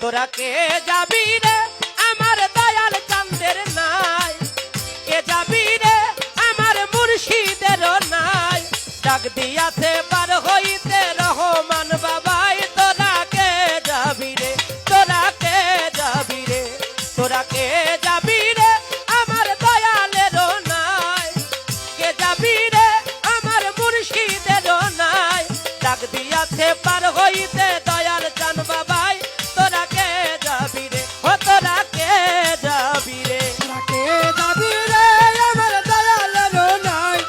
তোরা কে যাবি রে আমার দয়াল চাঁদের নাই, কে যাবি রে আমার মুর্শিদের নাই, ডাক দিয়াছে পার হইতে রহমান বাবাই, তোরা কে যাবি রে, তোরা কে যাবি রে, তোরা কে যাবি রে আমার দয়ালের নাই, কে যাবি রে আমার মুর্শিদের নাই, ডাক দিয়াছে পার হইতে দয়াল চান বাবাই, তোরা কে যাবি রে, ও তোরা কে যাবি রে, তোরা কে যাবি রে আমার দয়ালের নাই,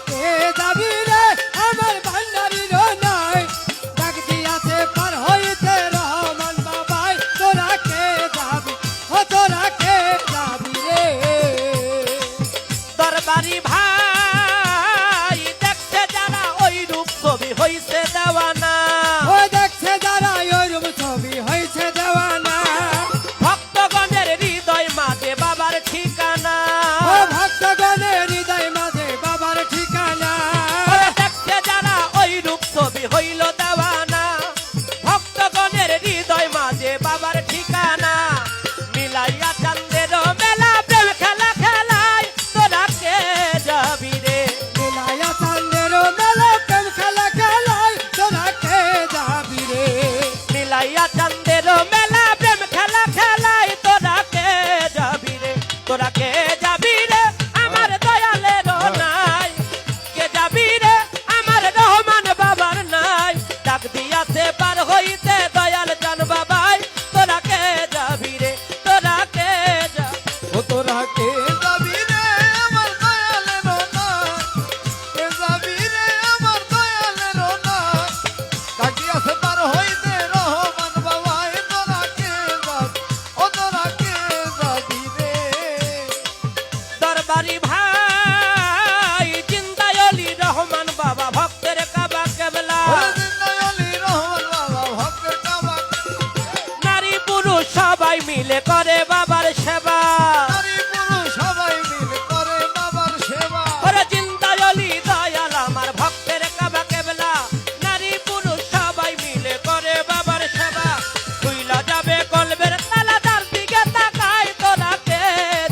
কে যাবি রে আমার ভান্ডারির নাই, ডাক দিয়াছে পার হইতে রহমান বাবাই, তোরা কে যাবি, ও তোরা কে যাবি রে। দরবারি ভাই দেখছে যারা ওই রূপ ছবি হইছে দেওয়ানা, ও দেখছে যারা ওইরূপ ছবি হয়েছে দেওয়ানা, ভক্তগণের হৃদয় মাঝে বাবার ঠিকানা, ও ভক্তগণের হৃদয় মাঝে বাবার ঠিকানা, ওরা দেখছে যারা ওই রূপ ছবি হইল দেওয়ানা, ভক্তগণের হৃদয় মাঝে বাবার ঠিকানা, মিলাইয়া চান্দের মেলা প্রেম খেলা খেলায়, তোরা কে যাবি রে, মিলাইয়া চান্দের মেলা প্রেম খেলা খেলায়, তোরা কে যাবি রে। মিলাইয়া চান্দের মেলা প্রেম খেলা খেলায়, তোরা কে যাবি রে, তোরা কে যাবি রে আমার দয়ালের নাই, কে যাবি রে আমার রহমান বাবার নাই, ডাক দিয়াছে পার হইতে দয়াল চান বাবাই, তোরা কে যাবি রে, তোরা কে যাবি, ও তোরা কে যাবি রে আমার দয়ালের নাই, কে যাবি রে আমার দয়ালের নাই, ডাকি আছে পার হইতে রহমান বাবাই, তোরা কে যাবি, ও তোরা কে যাবি রে। দরবারি ভাই জিন্দায়লি রহমান বাবা ভক্তের কাবা কেবলা, ওরে জিন্দায়লি রহমান বাবা ভক্তের কাবা, নারী পুরুষ সবাই মিলে করে বাবার সেবা, নারী পুরুষ সবাই মিলে করে বাবার সেবা, ওরে জিন্দায়লি দয়াল আমার ভক্তের কাবা কেবলা, নারী পুরুষ সবাই মিলে করে বাবার সেবা, খুইলা যাবে কলবের তালা তার দিকে তাকাই, তোরা কে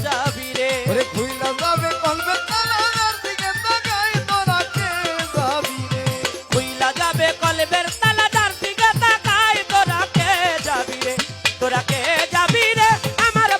যাবি রে, ওরে খুইলা যাবে কলবে তালার দিকে তাকাই, তোরা কে যাবি রে। খুইলা যাবে কলবের তালা তার দিকে তাকাই, তোরা কে যাবি রে, তোরা কে যাবি রে আমার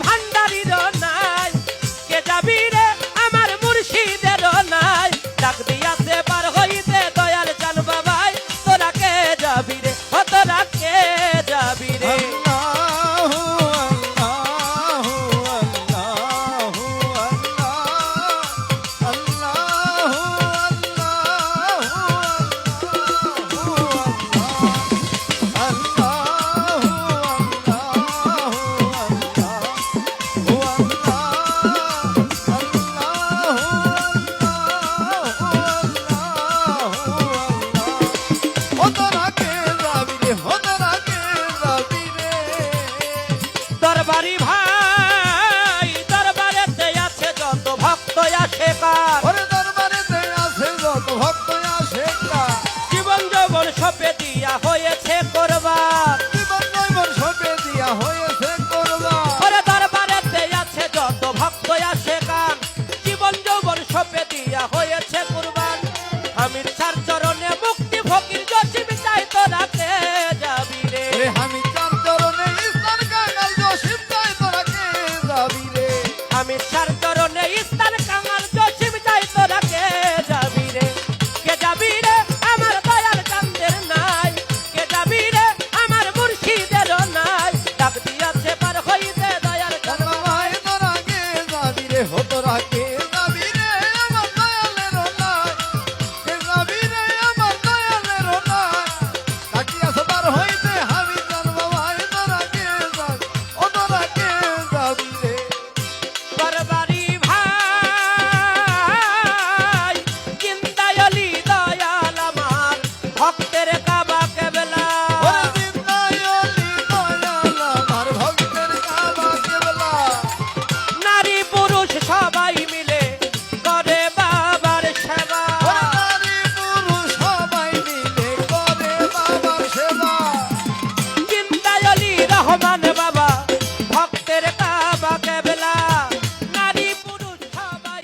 রহমান